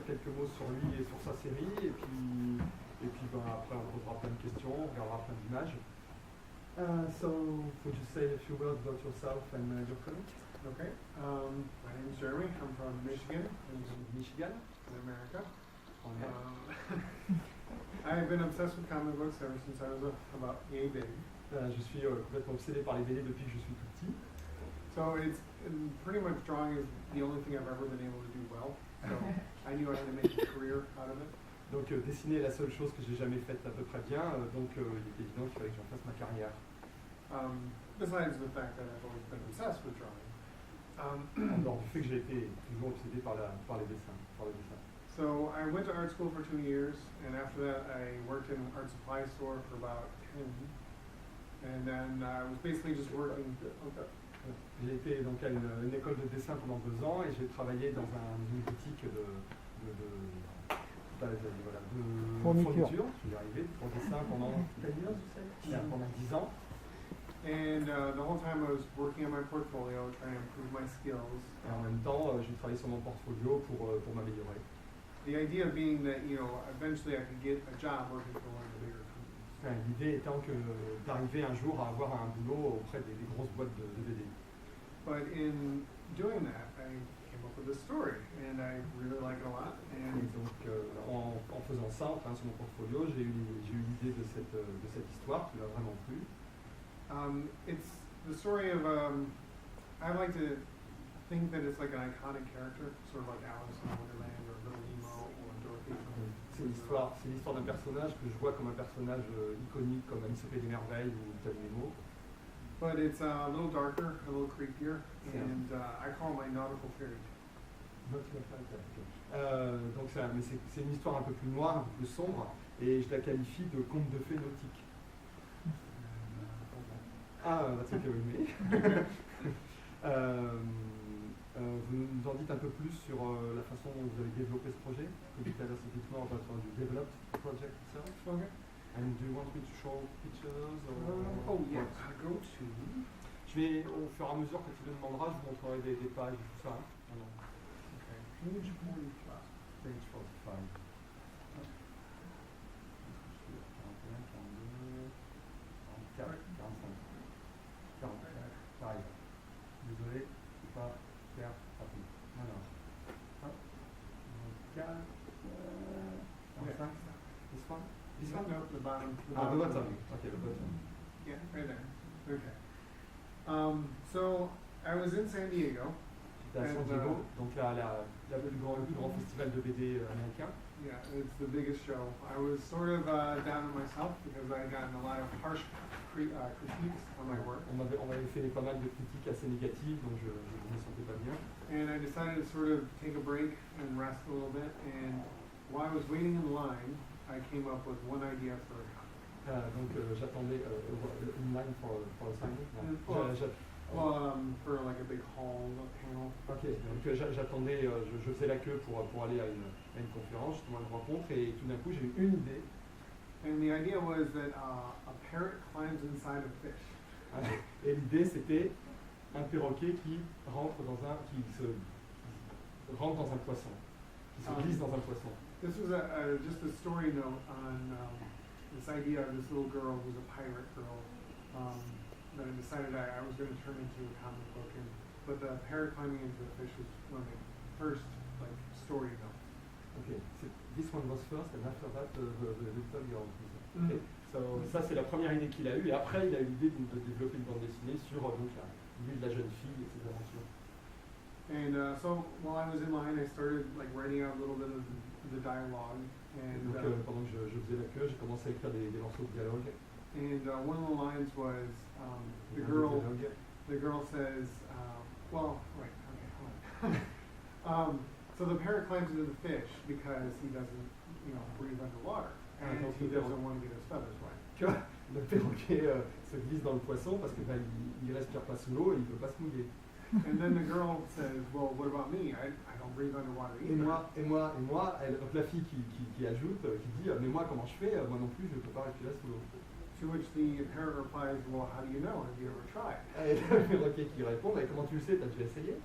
quelques mots sur lui et sur sa série, et puis ben, après on posera plein de questions, on regardera plein d'images. So, would you say a few words about yourself and your colleague? Okay. My name is Jeremy. I'm from Michigan. Michigan, in America. en I've been obsessed with comic books ever since I was about yay big. Je suis complètement obsédé par les BD depuis que je suis tout petit. So it's pretty much drawing is the only thing I've ever been able to do well. So I knew I had to make a career out of it. Donc dessiner est la seule chose que j'ai jamais faite à peu près bien, donc il était évident qu'il fallait que j'en fasse ma carrière. Besides the fact that I've always been obsessed with drawing. En dehors du fait que j'ai été toujours obsédé par les dessins, par le dessin. So I went to art school for 2 years, and after that I worked in an art supply store for about 10. And then I was basically just working. J'ai été donc à une école de dessin pendant 2 ans et j'ai travaillé dans une boutique de fourniture. Je suis arrivé pour dessin pendant 10 ans. And the whole time I was working on my portfolio, trying to improve my skills. Et en même temps, j'ai travaillé sur mon portfolio pour m'améliorer. The idea being that, you know, eventually I could get a job working for one of the bigger companies. L'idée étant d'arriver un jour à avoir un boulot auprès des grosses boîtes de BD. But in doing that, I came up with a story, and I really like it a lot. And donc, en faisant ça, en travaillant sur mon portfolio, j'ai eu l'idée de cette histoire qui m'a vraiment plu. It's the story of, I like to think that it's like an iconic character, sort of like Alice in Wonderland or Little Nemo or Dorothy. C'est l'histoire d'un personnage que je vois comme un personnage iconique comme Alice au Pays des Merveilles ou Little Nemo. But it's a little darker, a little creepier, and I call it my nautical fairy tale. Donc c'est une histoire un peu plus noire, un peu plus sombre, et je la qualifie de conte de fées nautique. That's okay with me. Vous nous en dites un peu plus sur la façon dont vous avez développé ce projet? Could you tell us a bit more about how you developed the project itself? Okay. And do you want me to show pictures? Oh yes, I'll go to. Je vais, au fur et à mesure que tu le demanderas, je vous montrerai des pages et tout ça. Okay. Page 45. Page 45. Désolé, je ne peux pas faire rapide. Alors, hop, 4, 45. This one? This one? No, the bottom. The bottom. Okay, the bottom. Yeah, right there. Okay. So I was in San Diego. J'étais à San Diego, donc le plus grand festival de BD américain. Yeah, it's the biggest show. I was sort of down on myself because I had gotten a lot of harsh critiques on my work. On m'avait fait pas mal de critiques assez négatives, donc je me sentais pas bien. And I decided to sort of take a break and rest a little bit. And while I was waiting in line, I came up with one idea for a comic. Donc j'attendais in line for a signing. For like a big hall, a panel. Ok, donc j'attendais, je faisais la queue pour aller à une conférence, justement une rencontre, et tout d'un coup j'ai eu une idée. And the idea was that a parrot climbs inside a fish. Et l'idée c'était un perroquet qui rentre dans un poisson, qui se glisse dans un poisson. This was just a story note on this idea of this little girl who's a pirate girl. That I decided I was going to turn into a comic book, but the parrot climbing into the fish was one of the first story notes. Okay, so this one was first, and after that the little girl. Okay. So ça c'est la première idée qu'il a eue, et après il a eu l'idée de développer une bande dessinée sur donc l'île de la jeune fille et ses aventures. And so while I was in line, I started writing out a little bit of the dialogue. And donc pendant que je faisais la queue, j'ai commencé à écrire des morceaux de dialogue. And one of the lines was the girl says, hold on. So the parrot climbs into the fish because he doesn't, breathe underwater, and he doesn't want to get his feathers wet. Tu vois, le perroquet se glisse dans le poisson parce que il respire pas sous l'eau et il peut pas se mouiller. And then the girl says, well, what about me? I don't breathe underwater either. Et moi, donc la fille qui ajoute, qui dit, mais moi comment je fais? Moi non plus, je peux pas respirer sous l'eau. To which the parrot replies, well, how do you know? Have you ever tried? Et le perroquet qui répond, mais comment tu le sais? T'as déjà essayé?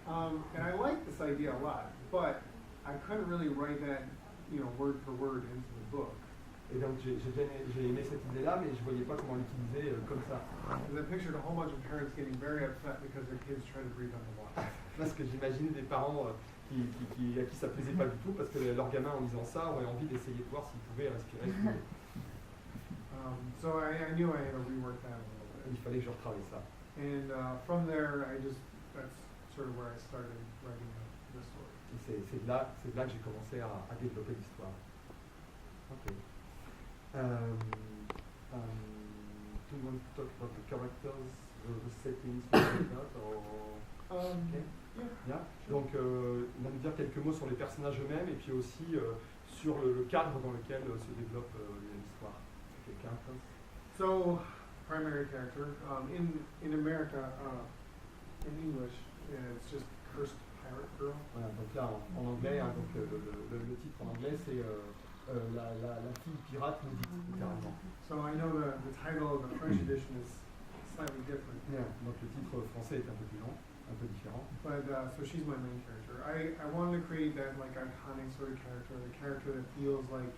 And I like this idea a lot, but I couldn't really write that, word for word into the book. Et donc j'ai aimé cette idée-là, mais je voyais pas comment l'utiliser comme ça. Because I pictured a whole bunch of parents getting very upset because their kids try to breathe underwater. Parce que j'imagine des parents à qui ça plaisait pas du tout, parce que leur gamin en lisant ça aurait envie d'essayer de voir s'il pouvait respirer. So I knew I had to rework that a little bit. Il fallait que je retravaille ça. And from there, that's sort of where I started writing the story. Et c'est de là que j'ai commencé à développer l'histoire. Ok. Do you want to talk about the characters, the settings, or okay. Yeah. Donc, on va nous dire quelques mots sur les personnages eux-mêmes et puis aussi sur le cadre dans lequel se développe l'histoire. Okay, characters. So, primary character in America, in English, it's just Cursed Pirate Girl. Voilà, donc là en anglais, hein, donc le titre en anglais c'est la fille pirate maudite, littéralement. So I know the title of the French edition is slightly different. Yeah, donc le titre français est un peu plus long, un peu différent. But so she's my main character. I wanted to create that like iconic sort of character, the character that feels like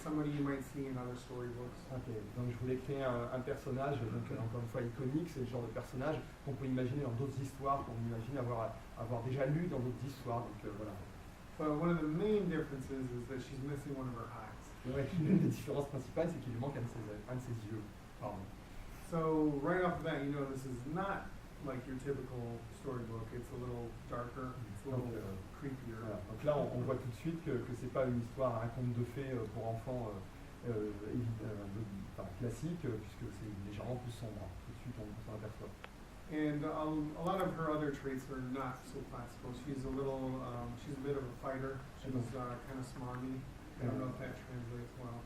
somebody you might see in other storybooks. Ok, donc je voulais créer un personnage, donc encore une fois iconique, c'est le genre de personnage qu'on peut imaginer dans d'autres histoires, qu'on imagine avoir déjà lu dans d'autres histoires, donc voilà. But one of the main differences is that she's missing one of her eyes. Ouais, l'une des différences principales, c'est qu'il lui manque un de ses yeux. Pardon. So right off the bat, this is not like your typical storybook. It's a little darker, it's a little creepier. Voilà. Donc là, on voit tout de suite que c'est pas une histoire, un conte de fées pour enfants classique, puisque c'est légèrement plus sombre. Tout de suite, on s'en aperçoit. And a lot of her other traits are not so classical. She's a bit of a fighter. She's kind of smarmy. I don't know if that translates well.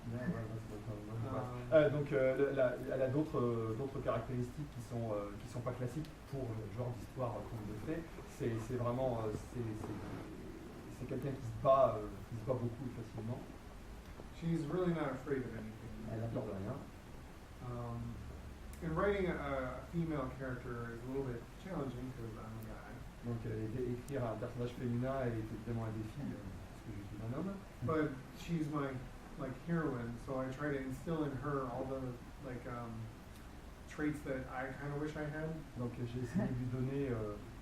Donc elle a d'autres caractéristiques qui sont pas classiques pour le genre d'histoire conte de fées. C'est vraiment c'est quelqu'un qui se bat beaucoup et facilement. She's really not afraid of anything. Elle n'a peur de rien. And writing a female character is a little bit challenging because I'm a guy. Donc écrire un personnage féminin est évidemment un défi parce que je suis un homme. But she's my heroine, so I try to instill in her all the traits that I kind of wish I had. Donc j'ai essayé de lui donner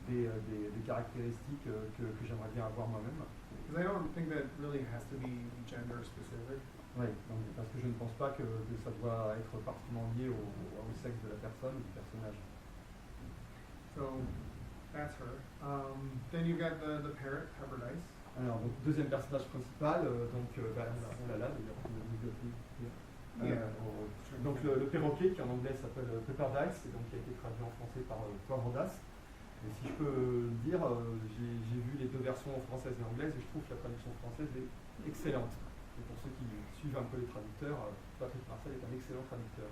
des caractéristiques que j'aimerais bien avoir moi-même. Because I don't think that really has to be gender specific. Oui, parce que je ne pense pas que ça doit être particulièrement lié au sexe de la personne ou du personnage. So that's her. Then you got the parrot, Pepperdice. Alors, donc, deuxième personnage principal, donc le perroquet qui en anglais s'appelle Pepperdice et donc qui a été traduit en français par Poivre d'As. Et si je peux dire, j'ai vu les deux versions françaises et anglaises et je trouve que la traduction française est excellente. Et pour ceux qui suivent un peu les traducteurs, Patrick Marcel est un excellent traducteur.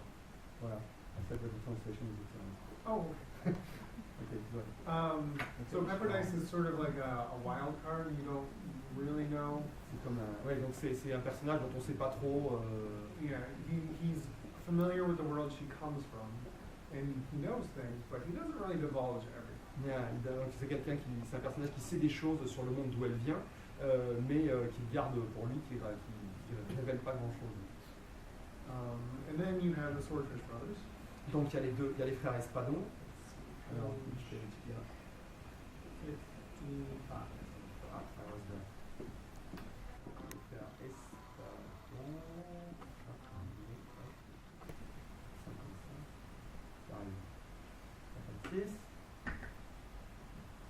Voilà. Ça doit être une translation des excellents. Oh, okay. Okay, good. So Pepperdice is sort of like a wild card. You don't really know. C'est comme donc c'est un personnage dont on ne sait pas trop. Yeah, he's familiar with the world she comes from, and he knows things, but he doesn't really divulge everything. Yeah, c'est un personnage qui sait des choses sur le monde d'où elle vient, mais qui garde pour lui, qui ne révèle pas grand-chose. And then you have the Swordfish Brothers. Donc il y a les frères Espadon. Alors, je vais expliquer.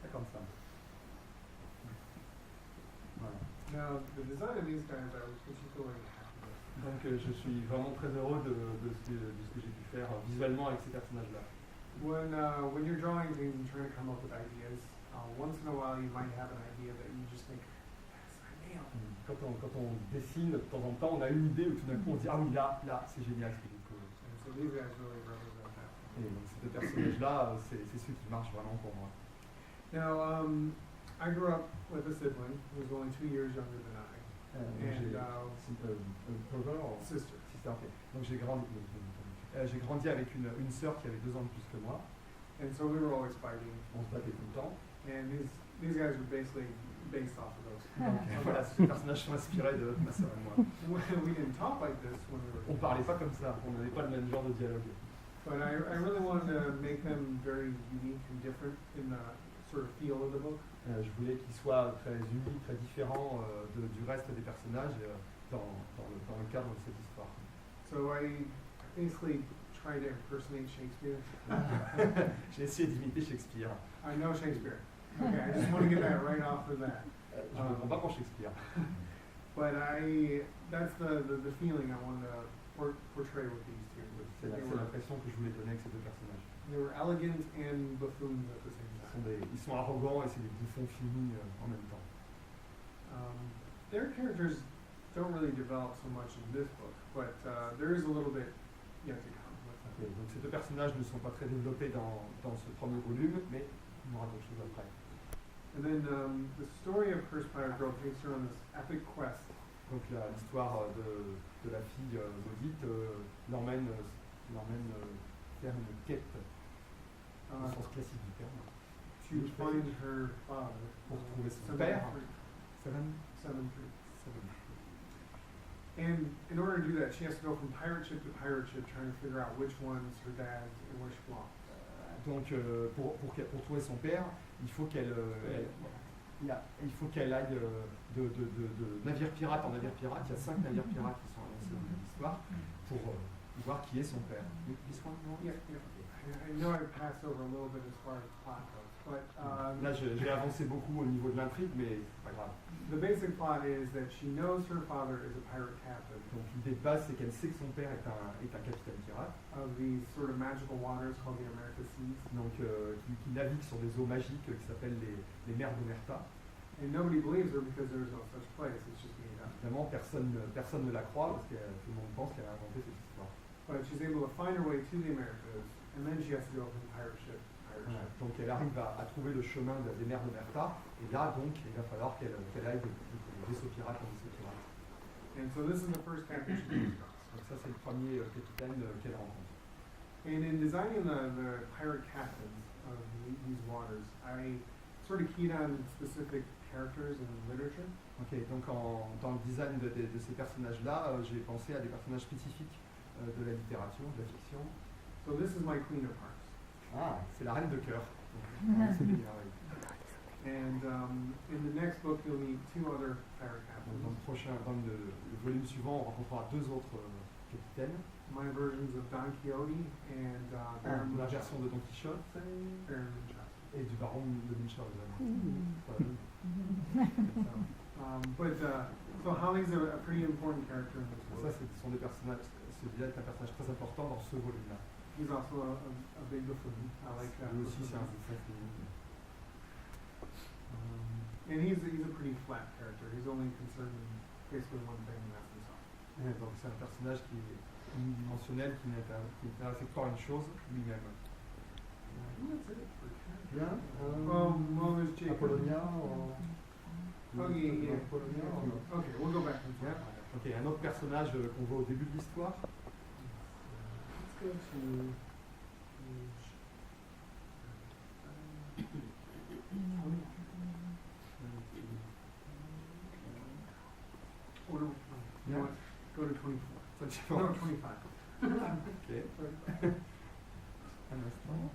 55. Now, the design of these guys I was particularly happy with. Donc je suis vraiment très heureux de ce que j'ai pu faire visuellement avec ces personnages-là. When you're drawing things and trying to come up with ideas, once in a while you might have an idea that you just think, that's ideal. Quand on dessine, de temps en temps, on a une idée où tout d'un coup on se dit ah oui là c'est génial ce que j'ai trouvé. So these guys really represent that. Et donc ces deux personnages-là, c'est ceux qui marchent vraiment pour moi. Now, I grew up with a sibling who was only 2 years younger than I. Sister. Okay. Donc j'ai grandi avec une sœur qui avait 2 ans de plus que moi. And so we were always fighting. On se battait tout le temps. And these guys would basically based off of those. Donc voilà, ces personnages sont inspirés de ma sœur et moi. We didn't talk like this when we were On parlait pas comme ça, on n'avait pas le même genre de dialogue. But I really wanted to make them very unique and different in the sort of feel of the book. Je voulais qu'ils soient très uniques, très différents du reste des personnages dans le cadre de cette histoire. So I basically try to impersonate Shakespeare. J'ai essayé d'imiter Shakespeare. I know Shakespeare. Okay, I just want to get that right off of that. Je ne comprends pas pour Shakespeare. But that's the feeling I wanted to portray with these two. C'est l'impression que je voulais donner avec ces deux personnages. They were elegant and buffoons at the same time. Ils sont arrogants et c'est des bouffons finis en même temps. Their characters don't really develop so much in this book, but there is a little bit yet to come. Okay, donc ces deux personnages ne sont pas très développés dans ce premier volume, mais il y aura d'autres choses après. And then the story of Cursed Pirate Girl takes her on this epic quest. Donc l'histoire de la fille maudite l'emmène faire une quête au sens classique du terme. To find her father. Pour trouver son père. Seven. And in order to do that, she has to go from pirate ship to pirate ship, trying to figure out which one's her dad's and which belongs. Donc pour trouver son père, il faut qu'elle aille de navire pirate en navire pirate. Il y a 5 navires pirates qui sont annoncés dans l'histoire pour voir qui est son père. Yeah. I know I passed over a little bit as far as plot goes, but là j'ai avancé beaucoup au niveau de l'intrigue, mais c'est pas grave. The basic plot is that she knows her father is a pirate captain. Donc l'idée de base c'est qu'elle sait que son père est un capitaine pirate. Of these sort of magical waters called the America Seas. Donc qui navigue sur des eaux magiques qui s'appellent les mers d'Omerta. And nobody believes her because there is no such place. It's just made up. Évidemment, personne ne la croit parce que tout le monde pense qu'elle a inventé cette histoire. But she's able to find her way to the Americas, and then she has to go from pirate ship to pirate ship. Donc elle arrive à trouver le chemin des mers d'Omerta, et là donc il va falloir qu'elle aille de vaisseau pirate en vaisseau pirate. And so this is the first captain she comes across. Donc ça c'est le premier capitaine qu'elle rencontre. And in designing the pirate captains of these waters, I sort of keyed on specific characters in literature. Ok, donc dans le design de ces personnages-là, j'ai pensé à des personnages spécifiques de la littérature, de la fiction. So this is my Queen of Hearts. Ah, c'est la reine de cœur. C'est bien, oui. And in the next book, you'll meet 2 other pirate captains. Dans le volume suivant, on rencontrera 2 autres capitaines. My versions of Don Quixote and Baron la version de Don Quichotte et du baron de Munchausen. So Holly's a pretty important character in this book. Ça, ce sont des personnages. Celui-là est un personnage très important dans ce volume-là. He's also a big buffoon. I like that. Lui aussi, c'est un buffoon. And he's a pretty flat character. He's only concerned in basically one thing, and that's himself. Donc c'est un personnage qui est unidimensionnel, qui n'est intéressé que par une chose, lui-même. Bien. There's Jacob. Apollonia. Yeah. Okay, we'll go back to that. Ok, un autre personnage qu'on voit au début de l'histoire. Let's go to go to 24. No, 25. Ok. Un instant.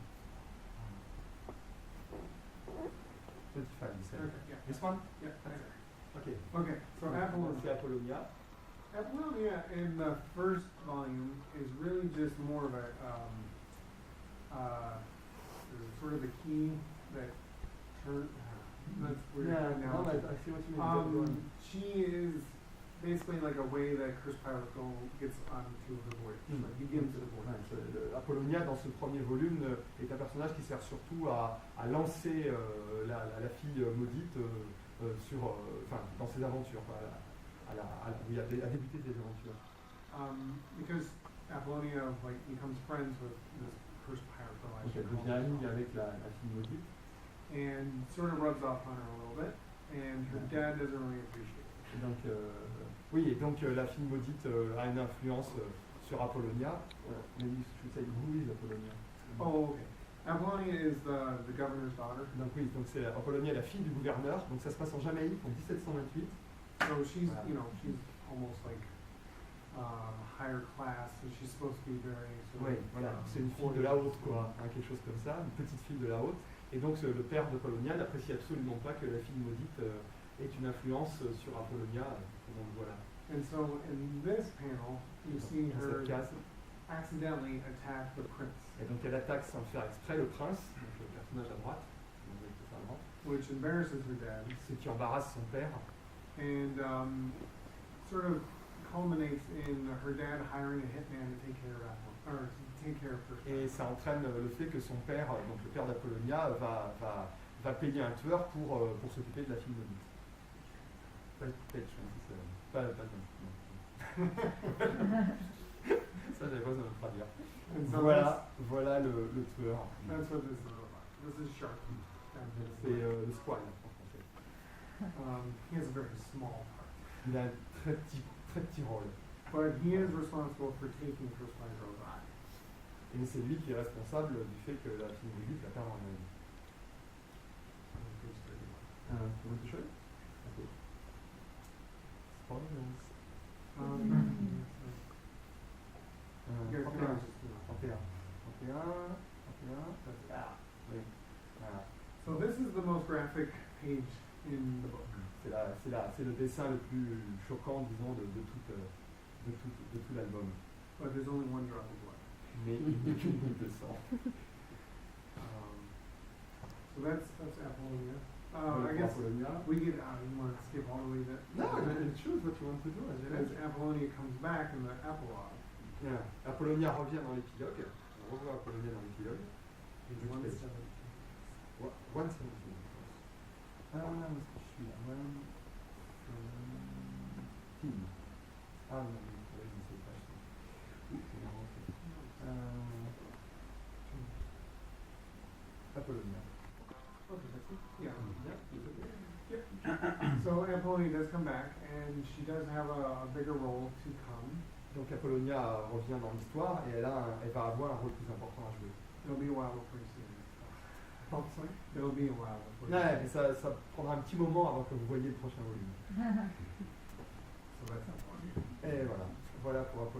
25, you said. Okay, yeah. This one? Yeah, that's it. Okay. Okay, so Apollonia. C'est Apollonia. Apollonia in the first volume is really just more of a sort of the key that turns. That's weird. Yeah, no, I see what you mean. She is basically like a way that Cursed Pirate Girl gets onto her voyage, like begins the voyage. Apollonia, dans ce premier volume, est un personnage qui sert surtout à lancer la fille maudite dans ses aventures, à débuter des aventures. Because Apollonia becomes friends with this Cursed Pirate Girl. Donc elle devient amie avec la fille maudite. And sort of rubs off on her a little bit, and her dad doesn't really appreciate it. Et donc, la fille maudite a une influence sur Apollonia. Maybe you should say who is Apollonia. Oh, okay. Apollonia is the governor's daughter. Donc oui, donc c'est Apollonia, la fille du gouverneur. Donc ça se passe en Jamaïque en 1728. So she's, Voilà. you know, she's almost like higher class, so she's supposed to be very sort Oui, of, voilà, c'est une fille de la haute, quoi, hein, quelque chose comme ça, une petite fille de la haute. Et donc le père d'Apollonia n'apprécie absolument pas que la fille maudite ait une influence sur Apollonia, comme on le voit là. And so in this panel, you see Dans her cette case. accidentally attack the prince, Et donc elle attaque sans le faire exprès le prince, donc le personnage à droite, which embarrasses her dad, ce qui embarrasse son père. and sort of culminates in her dad hiring a hitman to take care of Apollonia, or to take care of her. Et ça entraîne le fait que son père, donc le père d'Apollonia, va payer un tueur pour s'occuper de la fille maudite. Pas non. Ça, j'avais pas besoin de le traduire. And so Voilà le tueur. that's what this is about. This is Sharky. C'est le squale en français. He has a very small part, Il a un très petit rôle. but he is responsible for taking First Blind Girl's eye. Et c'est lui qui est responsable du fait que la fille maudite la perd en œil. Tu veux quelque chose? Ok. Spoilers. 31. Ah, oui. Voilà. So this is the most graphic page in the book. C'est le dessin le plus choquant, disons, de tout l'album. But there's only one drop of blood. Mais il n'y a qu'une goutte de sang. So that's Apollonia. Voilà I pour guess Apollonia. we get you want to skip all the way that. No, you can choose what you want to do. As Apollonia comes back in the epilogue. Bien. Apollonia revient dans l'épilogue. On revoit Apollonia dans l'épilogue. Page 117. 117. Ah, où est-ce que je suis là? 117. Ah non, oui, je ne sais pas. C'est marrant. Apollonia. Okay, that's it. Yeah. Yeah. So Apollonia does come back, and she does have a bigger role to come. Donc Apollonia revient dans l'histoire et elle va avoir un rôle plus important à jouer. It'll be a while before you see her. Pardon, sorry? It'll be a while before. Ouais, mais ça prendra un petit moment avant que vous voyez le prochain volume. So that's Apollonia. Et voilà pour Apollonia.